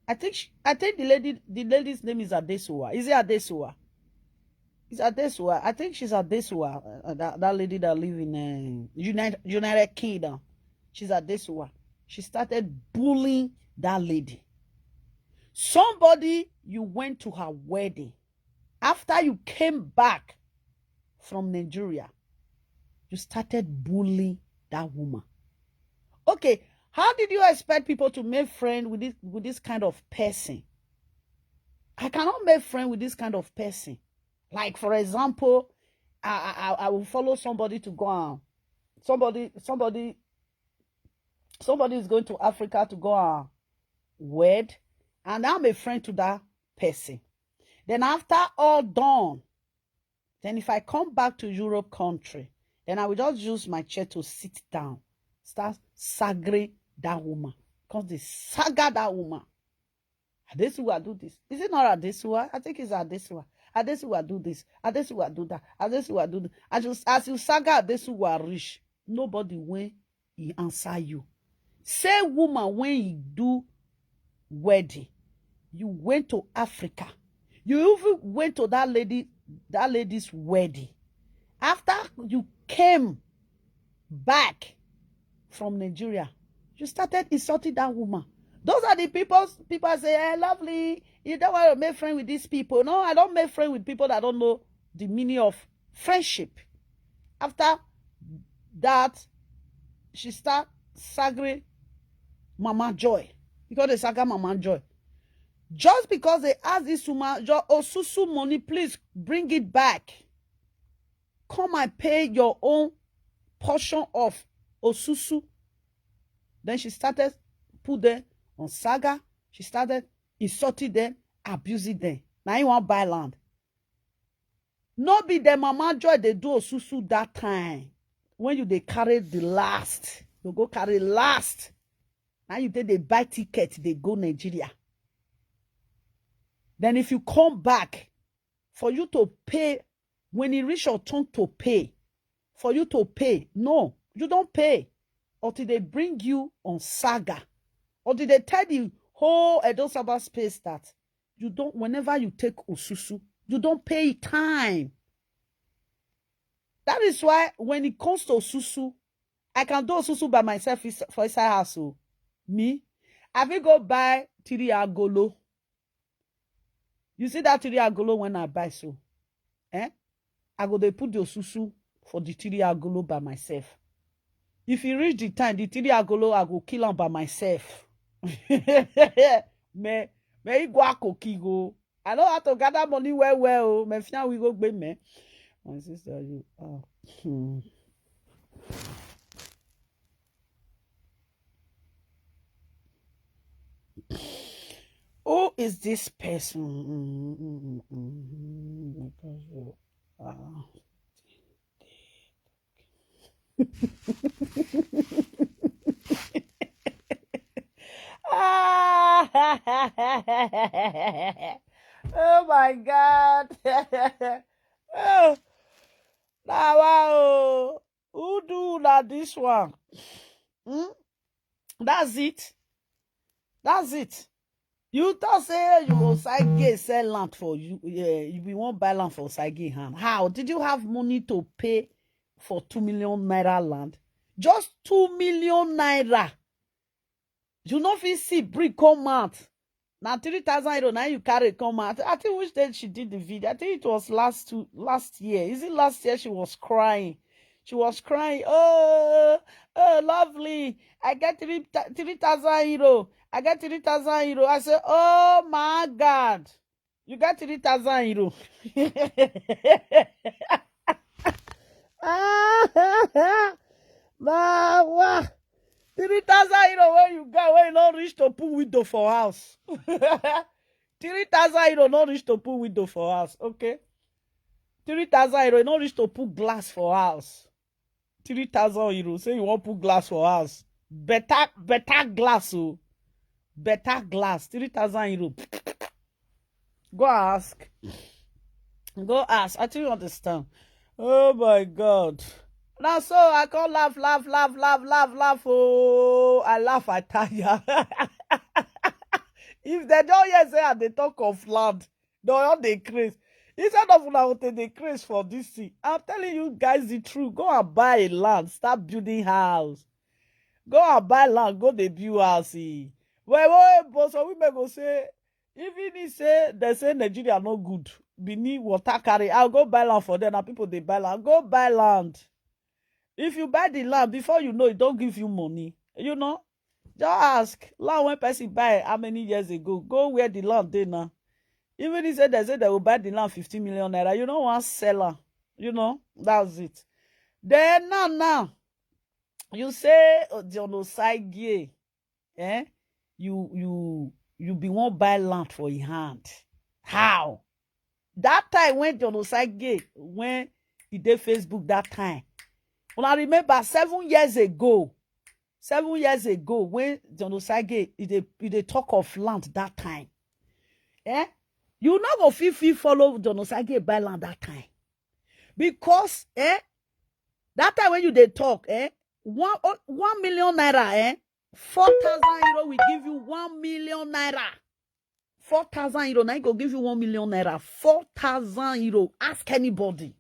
I think the lady's name is Adesuwa. Is it Adesuwa? It's Adesuwa. I think she's Adesuwa. That lady that live in United Kingdom. She's Adesuwa. She started bullying that lady. Somebody, you went to her wedding. After you came back from Nigeria, You started bullying that woman. Okay, how did you expect people to make friends with this kind of person? I cannot make friends with this kind of person. Like, for example, I will follow somebody to go on. Somebody is going to Africa to go on wed, and I'm a friend to that person. Then after all done, then if I come back to Europe country, then I will just use my chair to sit down, start sagging that woman. Because they saga that woman. Adesua do this. Is it not Adesua? I think it's Adesua. Adesua do this. Adesua do that. Adesua do that. As you saga Adesua rich, nobody when he answer you. Say woman when you do wedding, you went to Africa. You even went to that lady's wedding. After you came back from Nigeria, you started insulting that woman. Those are the people say, hey, lovely, you don't want to make friends with these people. No, I don't make friends with people that don't know the meaning of friendship. After that, she start sagging Mama Joy. Because they saga Mama Joy. Just because they ask this woman, Osusu money, please bring it back. Come and pay your own portion of Osusu. Then she started put them on saga. She started insulting them, abusing them. Now you want buy land. No be the Mama Joy they do Osusu that time. When they carry the last. You go carry last. Now you take they buy ticket, they go Nigeria. Then if you come back, for you to pay, when it reach your turn to pay, for you to pay, no, you don't pay until they bring you on saga. Or did they tell the whole Edo Saba space that you don't, whenever you take Osusu, you don't pay time. That is why when it comes to Osusu, I can do Osusu by myself for inside house. Me, I will go buy Tiri Agolo. You see that Tiri Agolo when I buy so? I go they put the Osusu for the Tiri Agolo by myself. If you reach the time, the Tiri Agolo, I go kill him by myself. Me go kigo. I know how to gather money well. Me fian we go be me. My sister, you are. Who is this person? Oh my God. Oh, now, wow. Who do that this one? That's it. That's it. You thought say you Osagie sell land for you. You won't buy land for Osagie hand. How? Did you have money to pay for 2 million naira land? Just 2 million naira. You know if you see brick come out. Now 3,000 euro now you carry come out. I think which day she did the video. I think it was last year. Is it last year she was crying? She was crying. Oh, lovely. I get 3,000 euro. I get 3,000 euro. I said, oh my God. You got 3,000 euro. Wow. 3,000 euro where you got where you don't reach to put window for house. 3,000 euro not reach to put window for house. Okay. 3,000 euro you not reach to put glass for house. 3,000 euro. Say you want put glass for house. Better glass. Oh. Better glass. 3,000 euro. Go ask. Go ask. I think you understand. Oh my God. Now so I can't laugh. Oh, I laugh, I tire. If they don't yet say they talk of land, they all they craze. Instead of now they craze for this thing. I'm telling you guys the truth. Go and buy a land, start building house. Go and buy land, go they build house. But some women go say, even if they say Nigeria no good, beneath water carry, I'll go buy land for them. Now people they buy land. Go buy land. If you buy the land, before you know it, don't give you money. You know? Just ask. Land when person buy how many years ago? Go where the land dey now. Even if they say they will buy the land 50 million naira, you don't want seller. You know? That's it. Then now, you say Dion Osagie, you be won't buy land for your hand. How? That time when Dion Osagie, when he did Facebook that time, when I remember 7 years ago, when Dion Osagie, he talk of land that time, you not go feel follow Dion Osagie buy land that time. Because, that time when you they talk, 1 million naira, 4,000 euro will give you 1 million naira. 4,000 euro, now go give you 1 million naira. 4,000 euro. Ask anybody.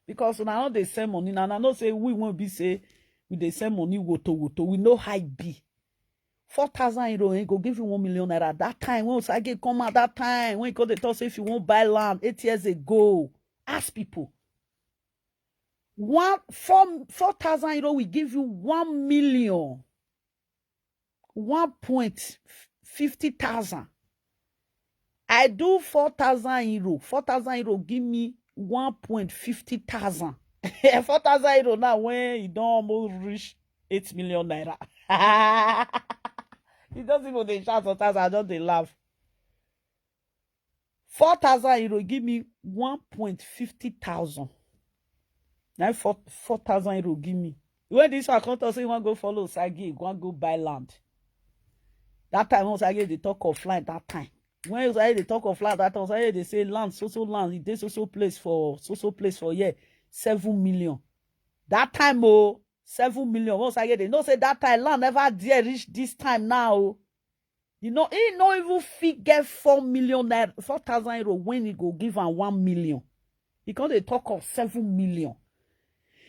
Because now they send money. Now I know say we won't be say we they send money woto. We know how it be. 4,000 euro, go give you 1 million naira. That time when Osagie come out, that time when you go they talk say if you won't buy land 8 years ago, ask people. 4,000 euro will give you 1 million. 1.50,000. I do 4,000 euro. 4,000 euro give me 1.50,000. 4,000 euro now when you don't almost reach 8 million naira. It doesn't even they shout sometimes, I just they laugh. 4,000 euro give me 1.50,000. Now 4,000 euro give me. When this one come to say you want to go follow Osagie, you want to go buy land. That time Osagie they talk of land that time. When Osagie they talk of land that time, Osagie they say land, so land, it is so place for yeah, 7 million. That time 7 million. Osagie they know say that time land never dare reach this time now. You know, he no even figure 4 million naira, 4,000 euro when he go give him 1 million. Because they talk of 7 million.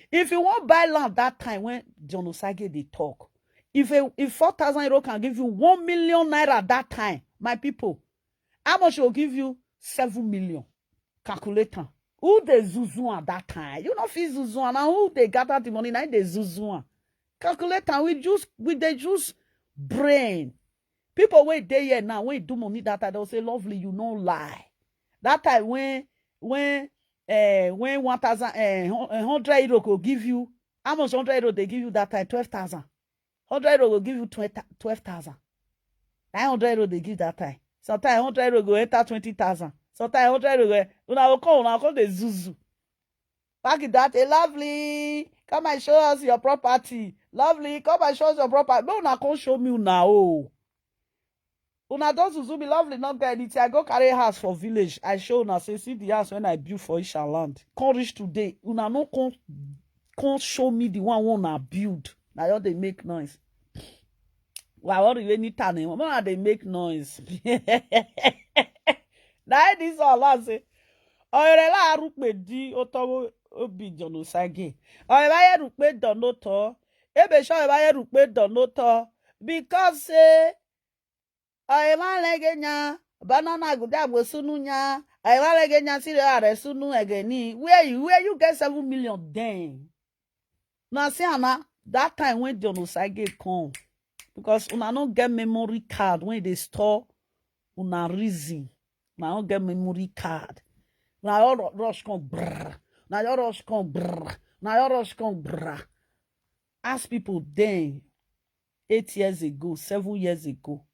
If you want buy land that time when Dion Osagie they talk, if 4,000 euro can give you 1 million naira that time, my people, how much will give you 7 million? Calculator. Who they zuzu at that time? You know feel zuzu now who they gather the money now they zuzu. Calculator we they just brain. People wait day here now when do money that time they'll say lovely you no lie. That time when 1,000 100 euro will give you how much 100 euro they give you that time 12,000. 100 euro will give you 12,000. 900 euro they give that time. Sometimes 100 euro go enter 20,000. Sometimes 100 euro will come the zuzu. Back in that, lovely, come and show us your property. Lovely, come and show us your property. But una come show me now. Una don't zuzu be lovely, not get anything. I go carry house for village. I show una say see the house when I build for Isha land. Come reach today. Una no can't show me the one I build. Now they make noise. Why what do you need to name? Why they make noise? Now this all I say. Oyerela arukpe di otowo obi Dion Osagie. Oyeba rukpe donoto. Ebe sho oyeba rukpe donoto because say oyeba legenya banana guda go sunu nya. Oyeba legenya sire are sunu egeni. Where you get 7 million then? Now see Anna that time when Dion Osagie come because una no get memory card when they store una reason. Una no get memory card. Now your rush come brr. Now your rush come brr. Now your rush come brr. Ask people then 8 years ago, 7 years ago,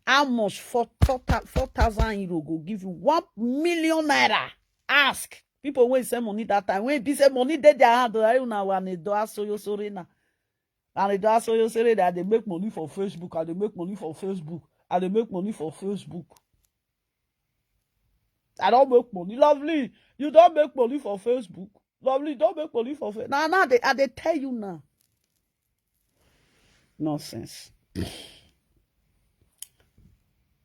how much 4,000 euro go give you 1 million naira? Ask people when send money that time. When they say money they their hand, now and they do so you sorry now. And they do so you sorry that they make money for Facebook and they make money for Facebook and they make money for Facebook. I don't make money. Lovely. You don't make money for Facebook. Lovely, don't make money for Facebook. Now, they tell you now. Nonsense.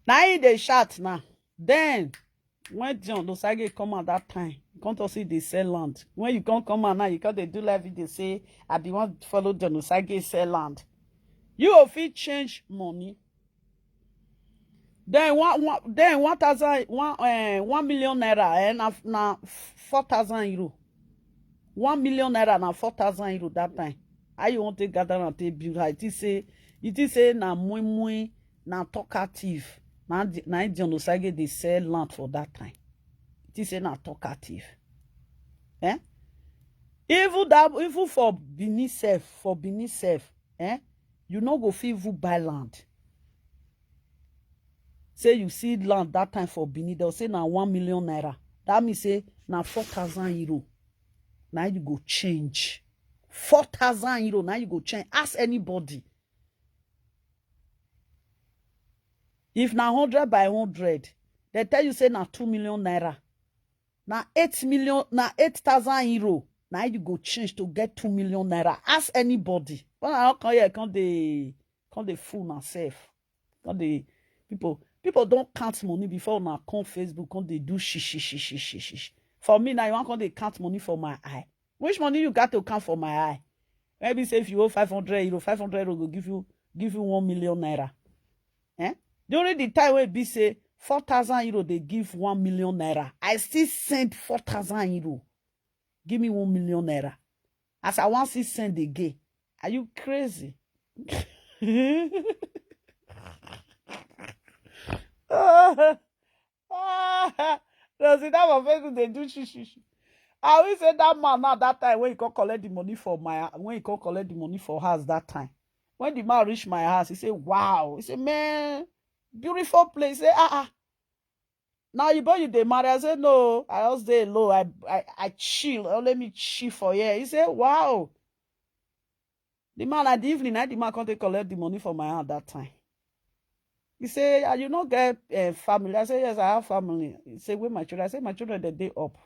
Now they shout now. Then, when Dion Osagie come out that time, you can't see they sell land. When you can't come out now, you can't do live video say, I be want to follow Dion Osagie sell land. You will fit change money. Then 1 million naira and now 4,000 euro. 1 million naira na 4,000 euro that time. How you want to gather and take build? It is say na muy na talkative. Na Dion Osagie they sell land for that time. It is say na talkative. Eh? Even for Benin self, you no go fit even buy land. Say you see land that time for Benin, they'll say na 1 million naira. That means say na 4,000 euro. Now you go change. 4,000 euro. Now you go change. Ask anybody. If na 100 by 100, they tell you say na 2 million naira. Na 8,000 euro. Now you go change to get 2 million naira. Ask anybody. When I come here, come the fool na self. Come the people don't count money before na come Facebook. Come they do shish. For me now, you want come they count money for my eye. Which money you got to count for my eye? Maybe say if you owe 500 euro, 500 euro will give you 1 million naira. During the time where be say 4,000 euro, they give 1 million naira. I still send 4,000 euro. Give me 1 million naira. As I want to send again. Are you crazy? Does it have a face they do shish? I will say that man now that time when he come collect the money for house that time. When the man reach my house, he say, wow. He say, man, beautiful place. He say, Now you dey marry. I say, no, I just stay low. I chill. Oh, let me chill for here. He say, wow. The man at the evening, the man come to collect the money for my house that time. He say, you not get family. I say, yes, I have family. He say, where my children? I say, my children, they up.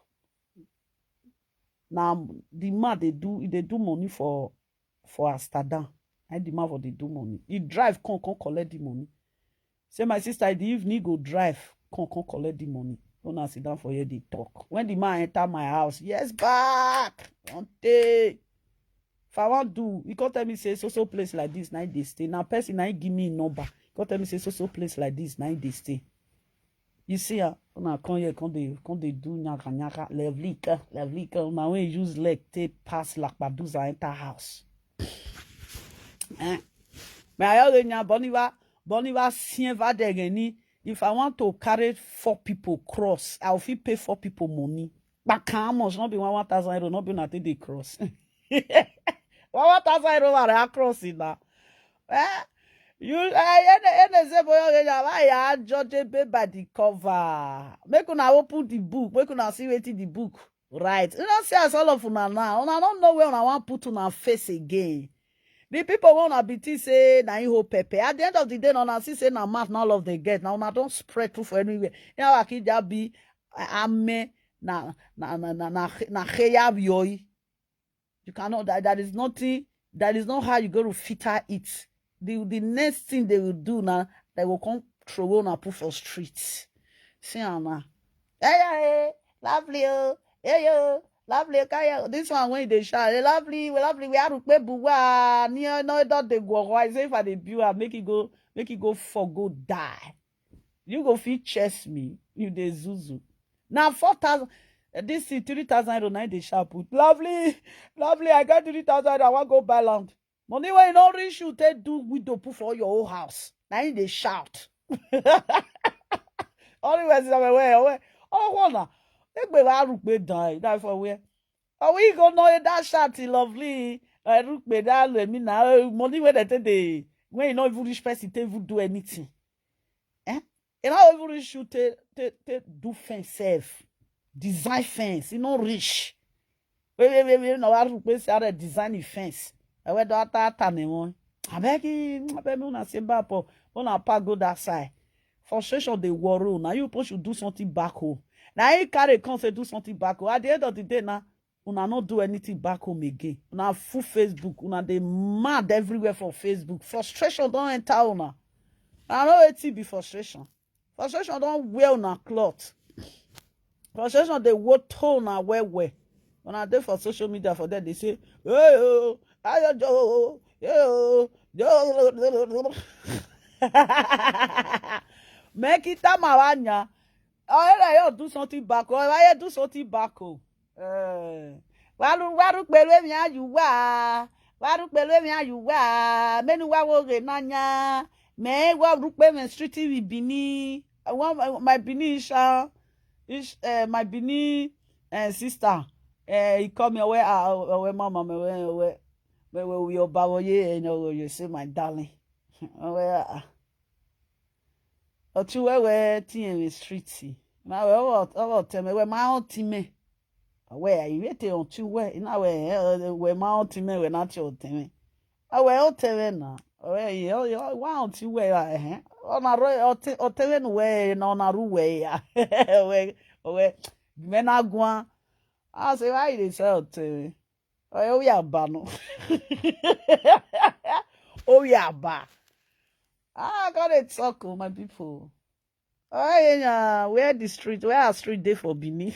Now, the man, they do money for Amsterdam. And the man for they do money. He drive, come collect the money. Say, my sister, in the evening, go drive, come collect the money. Don't sit down for here, they talk. When the man enter my house, yes, back. One day. If I want do, he can't tell me, say, so place like this, now they stay. Now, person, now give me a number. He can't tell me, say, so place like this, now they stay. You see, when I come here, quand they do nyaka, lovely, now when you use leg, they pass like Baduza enter house. Mais ailleurs, Boniva, sien va degeni. If I want to carry 4 people cross, I'll feel pay 4 people money. But how much? Not be 1,000 euro, not be nothing they cross. 1,000 euro are cross in that. You say boy I judge by the cover. Make una open the book. Make una see wetin the book. Right. You don't see as all of una now. Una don't know where una want put una face again. The people wanna be say na you pepe. At the end of the day, una see say na math all of they get. Now una don't spread through for anywhere. You know aki just be ame na heya yoy. You cannot that is nothing. That is not how you go to fitter it. The next thing they will do now, they will come throw on a put for streets. See Anna. Hey, lovely, hey, lovely, kaya. This one when they shout, hey, lovely, we are to pay buwa. Near no dot they go. I say if I debut, make it go for go die. You go fit chest me, you the zuzu. Now 4,000. This 3,000 euro now they shout put. Lovely, I got 3,000. I want to go buy land. Money when you don't reach you, take do widow put for your whole house. Now they shout. Only way is away. Oh, wanna. They be die. That for where? Oh, we go know that shout lovely. I look me that me now. Money when they take when you know if you reach person, they will do anything. You know if you reach you, take do fence self. Design fence. You know rich. We know how to say design fence. I went to that I beg me una say back up. Una pack go that side. Frustration they worry. Now you supposed to do something back home. Now you carry come say do something back home. At the end of the day now, una not do anything back home again. Una full Facebook. Una they mad everywhere for Facebook. Frustration don't enter una. I know it be frustration. Frustration don't wear una cloth. Frustration they wear tone and wear. When I do for social media for that, they say, hey, make it a mawanya. I do something back. I do something back. Waru pelu mi ayuwa. Waru pelu mi ayuwa. Menu wa wo re nanya. Me wa rupe me street we bini. I want my bini isha. My bini sister. He call me where mama me where we obawo ye you say my darling. Where otu we ti in the street. Na we o tell me where my own team. Where you wait on two way na we my own team we not your team. We o tell na. Where you one two way ona ro o tell no we na ona ru we ya. We me na gwan. I say why you sell to me? Oh yeah ba no. Oh yeah ba. I got it talk my people. Oh yeah, where the street? Where are street day for Bini?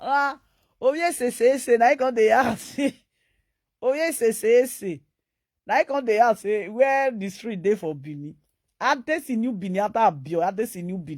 Oh yes, say. Na come dey ask. Oh yes, say. Na come dey ask where the street day for Bini. Ade si new Bini ata abio. Ade si new Bini.